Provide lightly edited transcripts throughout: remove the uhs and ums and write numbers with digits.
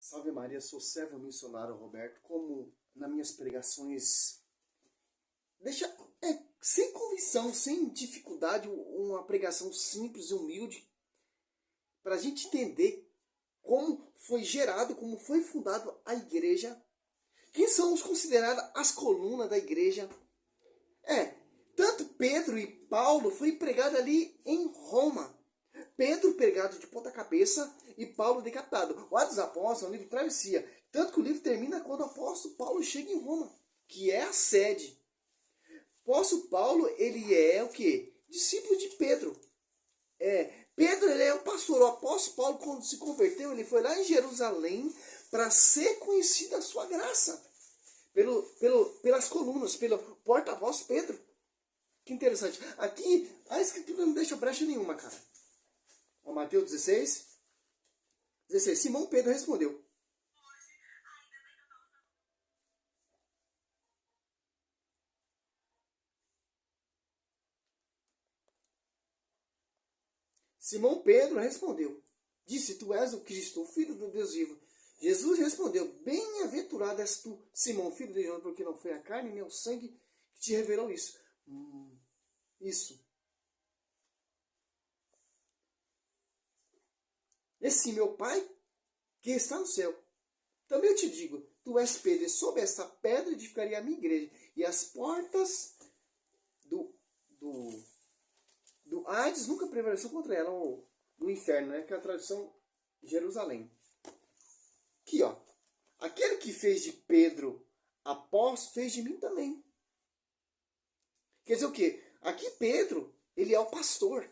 Salve Maria, sou servo missionário Roberto. Como nas minhas pregações, deixa sem convicção, sem dificuldade, uma pregação simples e humilde, para a gente entender como foi gerado, como foi fundado a igreja, quem são os considerados as colunas da igreja. Tanto Pedro e Paulo foi pregado ali em Roma. Pedro pregado de ponta cabeça e Paulo decapitado. O Atos dos Apóstolos é um livro de travessia. Tanto que o livro termina quando o apóstolo Paulo chega em Roma, que é a sede. O apóstolo Paulo, ele é o quê? Discípulo de Pedro. Pedro, ele é o pastor. O apóstolo Paulo, quando se converteu, ele foi lá em Jerusalém para ser conhecida a sua graça. Pelas colunas, pelo porta-voz Pedro. Que interessante. Aqui, a escritura não deixa brecha nenhuma, cara. Mateus 16. Simão Pedro respondeu. Simão Pedro respondeu. Disse, tu és o Cristo, o Filho do Deus vivo. Jesus respondeu, bem-aventurado és tu, Simão, filho de João, porque não foi a carne nem o sangue que te revelou isso. Isso. Esse meu Pai, que está no céu. Também eu te digo, tu és Pedro, e sob esta pedra edificaria a minha igreja, e as portas do Hades nunca prevaleceu contra ela, ou do inferno, né? Que é a tradução de Jerusalém. Aqui, ó. Aquele que fez de Pedro apóstolo, fez de mim também. Quer dizer o quê? Aqui Pedro, ele é o pastor.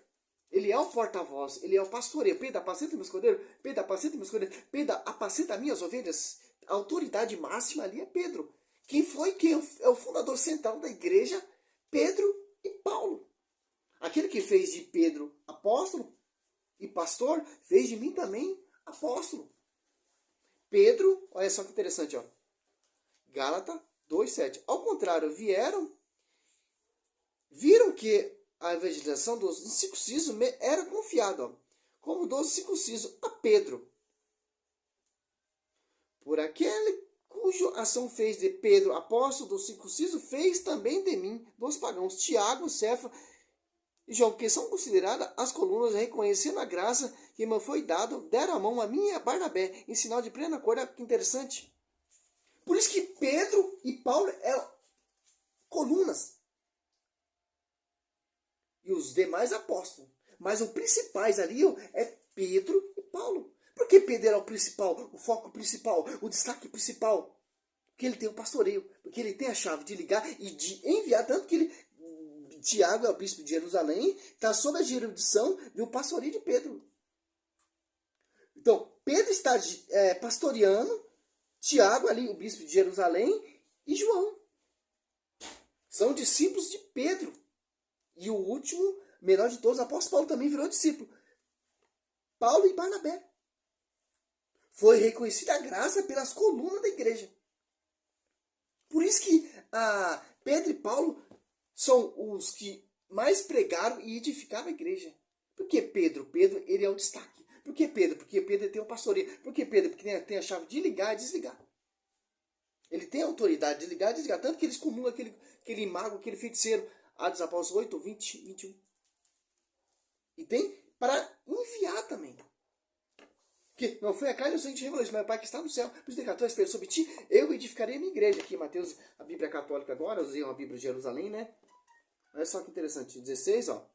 Ele é o porta-voz, ele é o pastoreio. Pedro, apacenta meus cordeiros. Pedro, apacenta meus cordeiros. Pedro, apacenta minhas ovelhas. A autoridade máxima ali é Pedro. Quem é o fundador central da igreja? Pedro e Paulo. Aquele que fez de Pedro apóstolo e pastor, fez de mim também apóstolo. Pedro, olha só que interessante, ó. Gálatas 2:7. Ao contrário, viram que a evangelização dos incircuncisos era confiada, ó, como dos circuncisos a Pedro. Por aquele cuja ação fez de Pedro apóstolo dos circuncisos, fez também de mim dos pagãos. Tiago, Cefa e João, que são consideradas as colunas, reconhecendo a graça que me foi dada, deram a mão a mim e a Barnabé, em sinal de plena acordo. Que interessante. Por isso que Pedro e Paulo eram colunas. E os demais apóstolos. Mas os principais ali é Pedro e Paulo. Por que Pedro era o principal, o foco principal, o destaque principal? Porque ele tem o pastoreio, porque ele tem a chave de ligar e de enviar, tanto que Tiago é o bispo de Jerusalém, está sob a jurisdição do pastoreio de Pedro. Então, Pedro está pastoreando, Tiago ali, o bispo de Jerusalém, e João. São discípulos de Pedro. E o último, menor de todos, o apóstolo Paulo também virou discípulo. Paulo e Barnabé. Foi reconhecida a graça pelas colunas da igreja. Por isso que Pedro e Paulo são os que mais pregaram e edificaram a igreja. Por que Pedro? Pedro, ele é o destaque. Por que Pedro? Porque Pedro tem o pastoreio. Por que Pedro? Porque tem a chave de ligar e desligar. Ele tem a autoridade de ligar e desligar. Tanto que ele excomula aquele mago, aquele feiticeiro. Atos dos Apóstolos 8, 20, 21. E tem para enviar também. Porque não foi a carne, o sangue te revelou isso, mas o Pai que está no céu. Por isso decretou a esperança sobre ti, eu edificarei a minha igreja. Aqui, Mateus, a Bíblia católica agora, eu usei uma Bíblia de Jerusalém, né? Olha só que interessante. 16, ó.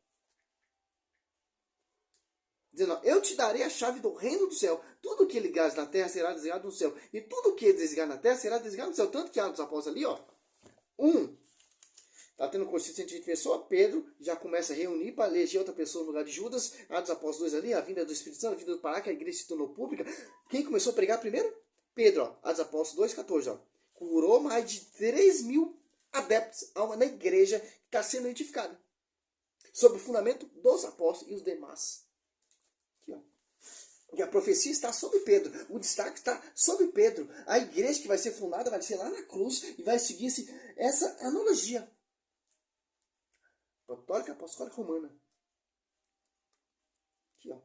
Dizendo, eu te darei a chave do reino do céu. Tudo que ligares na terra será desligado no céu. E tudo que desligar na terra será desligado no céu. Tanto que Atos dos Apóstolos ali, ó. 1. Está tendo um curso de 120 pessoas. Pedro já começa a reunir para eleger outra pessoa no lugar de Judas. Atos Apóstolos 2 ali, a vinda do Espírito Santo, a vinda do Pará, que a igreja se tornou pública. Quem começou a pregar primeiro? Pedro, ó. Atos Apóstolos 2,14, ó. Curou mais de 3.000 adeptos na igreja que está sendo edificada. Sob o fundamento dos apóstolos e os demais. Aqui, ó. E a profecia está sobre Pedro. O destaque está sobre Pedro. A igreja que vai ser fundada vai ser lá na cruz e vai seguir essa analogia. Apostólica, apostólica romana. Aqui, ó.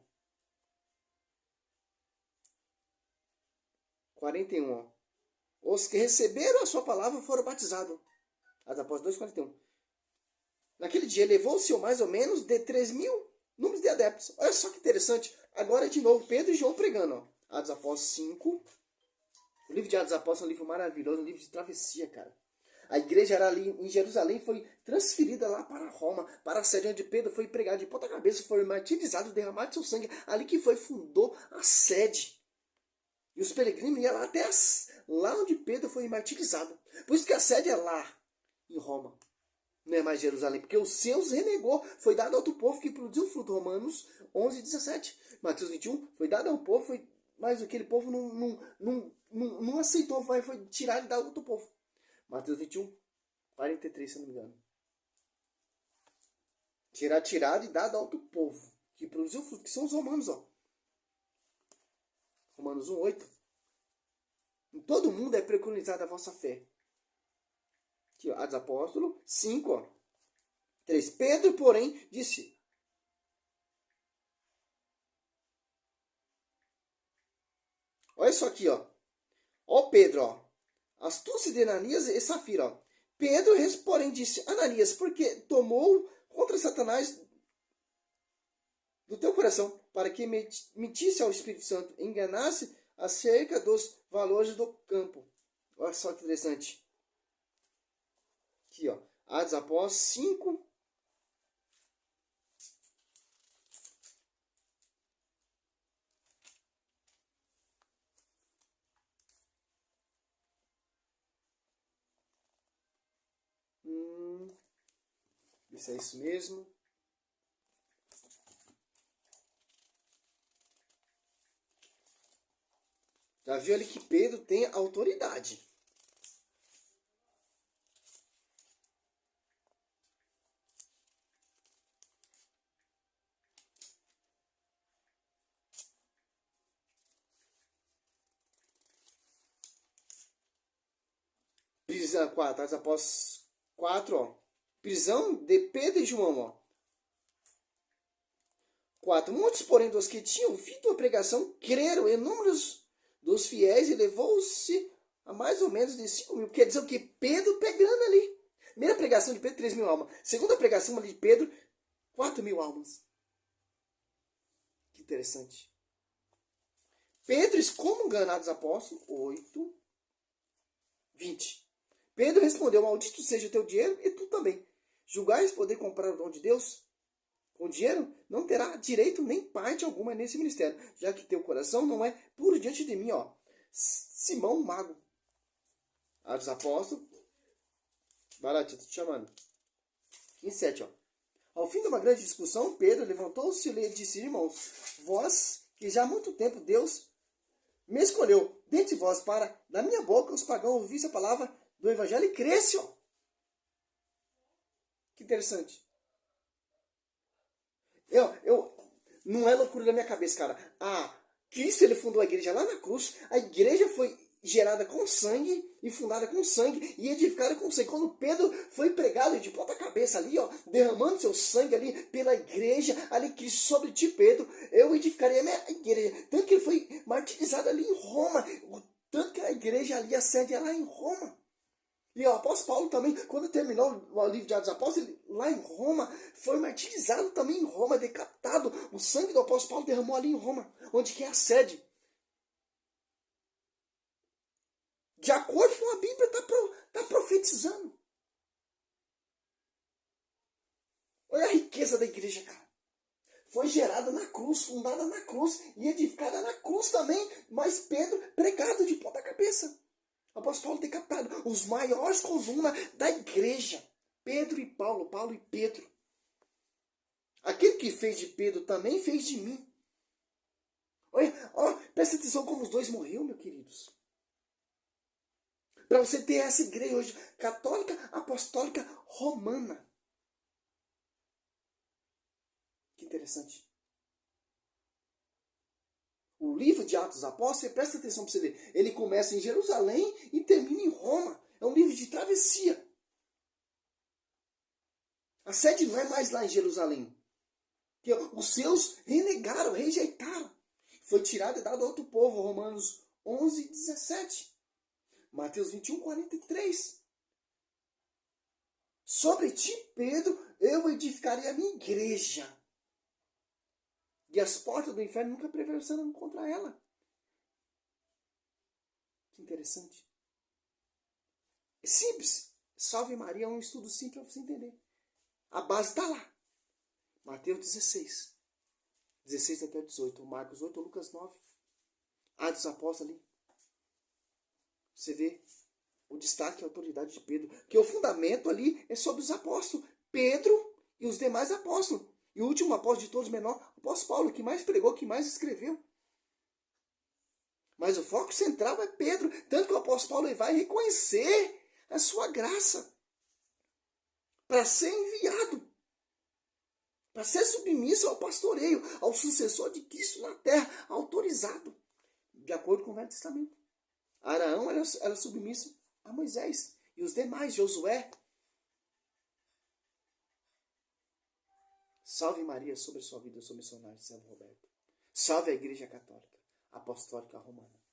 41, ó. Os que receberam a sua palavra foram batizados. Atos Apóstolos 2:41. Naquele dia levou-se mais ou menos de 3.000 números de adeptos. Olha só que interessante. Agora de novo Pedro e João pregando. Ó. Atos Apóstolos 5. O livro de Atos Apóstolos é um livro maravilhoso, um livro de travessia, cara. A igreja era ali em Jerusalém, foi transferida lá para Roma, para a sede onde Pedro foi pregado de ponta cabeça, foi martirizado, derramado seu sangue. Ali que fundou a sede. E os peregrinos iam lá até lá onde Pedro foi martirizado. Por isso que a sede é lá, em Roma. Não é mais Jerusalém, porque os seus renegou. Foi dado ao outro povo que produziu fruto. Romanos 11:17. Mateus 21, foi dado ao povo, mas aquele povo não aceitou, foi tirado e dado ao outro povo. Mateus 21, 43, se eu não me engano. Tirado e dado ao outro povo que produziu fruto, que são os romanos, ó. Romanos 1:8. Em todo mundo é preconizada a vossa fé. Aqui, ó, Atos Apóstolos 5, ó. 3. Pedro, porém, disse: olha isso aqui, ó. Ó Pedro, ó. Astúcia de Ananias e Safira, ó. Pedro, porém, disse: Ananias, porque tomou contra Satanás do teu coração, para que mentisse ao Espírito Santo, enganasse acerca dos valores do campo. Olha só que interessante. Aqui, ó. Atos Apóstolos 5. Isso é isso mesmo. Já viu ali que Pedro tem autoridade. Prisão 4, Atos Apóstolos 4, ó. Prisão de Pedro e João, ó. 4. Muitos, porém, dos que tinham ouvido a pregação, creram em números dos fiéis e levou-se a mais ou menos de 5.000. Quer dizer o que? Pedro pegando ali. Primeira pregação de Pedro, 3.000 almas. Segunda pregação ali de Pedro, 4.000 almas. Que interessante. Pedro excomungando, Atos Apóstolos 8, 20. Pedro respondeu: maldito seja o teu dinheiro e tu também. Julgais poder comprar o dom de Deus? Com dinheiro não terá direito nem parte alguma nesse ministério, já que teu coração não é puro diante de mim, ó. Simão Mago. Atos Apóstolos. Vai lá, tia, tô te chamando. 15:7, ó. Ao fim de uma grande discussão, Pedro levantou-se e lhe disse: irmãos, vós que já há muito tempo Deus me escolheu dentre vós para, da minha boca, os pagãos ouvissem a palavra do evangelho e crescem, ó. Que interessante. Não é loucura da minha cabeça, cara. Cristo, ele fundou a igreja lá na cruz. A igreja foi gerada com sangue e fundada com sangue e edificada com sangue. Quando Pedro foi pregado de ponta cabeça ali, ó, derramando seu sangue ali pela igreja, ali que sobre ti, Pedro, eu edificarei a minha igreja. Tanto que ele foi martirizado ali em Roma. Tanto que a igreja ali, a sede é lá em Roma. E o apóstolo Paulo também, quando terminou o livro de Atos Apóstolos, ele, lá em Roma, foi martirizado também em Roma, decapitado. O sangue do apóstolo Paulo derramou ali em Roma, onde que é a sede. De acordo com a Bíblia, está profetizando. Olha a riqueza da igreja, cara. Foi gerada na cruz, fundada na cruz e edificada na cruz também. Mas Pedro pregado de ponta cabeça. O apóstolo Paulo decapitado. Os maiores colunas da igreja. Pedro e Paulo, Paulo e Pedro. Aquele que fez de Pedro também fez de mim. Olha, presta atenção como os dois morreram, meus queridos. Para você ter essa igreja hoje, católica, apostólica, romana. Que interessante. O livro de Atos dos Apóstolos, presta atenção para você ver. Ele começa em Jerusalém e termina em Roma. É um livro de travessia. A sede não é mais lá em Jerusalém. Os seus renegaram, rejeitaram. Foi tirado e dado a outro povo, Romanos 11, 17. Mateus 21, 43. Sobre ti, Pedro, eu edificarei a minha igreja. E as portas do inferno nunca prevalecerão contra ela. Que interessante. É simples. Salve Maria é um estudo simples para você entender. A base está lá. Mateus 16. 16 até 18. Marcos 8, Lucas 9. Atos dos Apóstolos ali. Você vê o destaque e a autoridade de Pedro. Que o fundamento ali é sobre os apóstolos. Pedro e os demais apóstolos. E o último apóstolo de todos, menor, o apóstolo Paulo, que mais pregou, que mais escreveu. Mas o foco central é Pedro. Tanto que o apóstolo Paulo ele vai reconhecer a sua graça para ser enviado, para ser submisso ao pastoreio, ao sucessor de Cristo na terra, autorizado, de acordo com o Velho Testamento. Araão era submisso a Moisés e os demais, Josué. Salve Maria sobre a sua vida, eu sou missionário de São Roberto. Salve a Igreja Católica Apostólica Romana.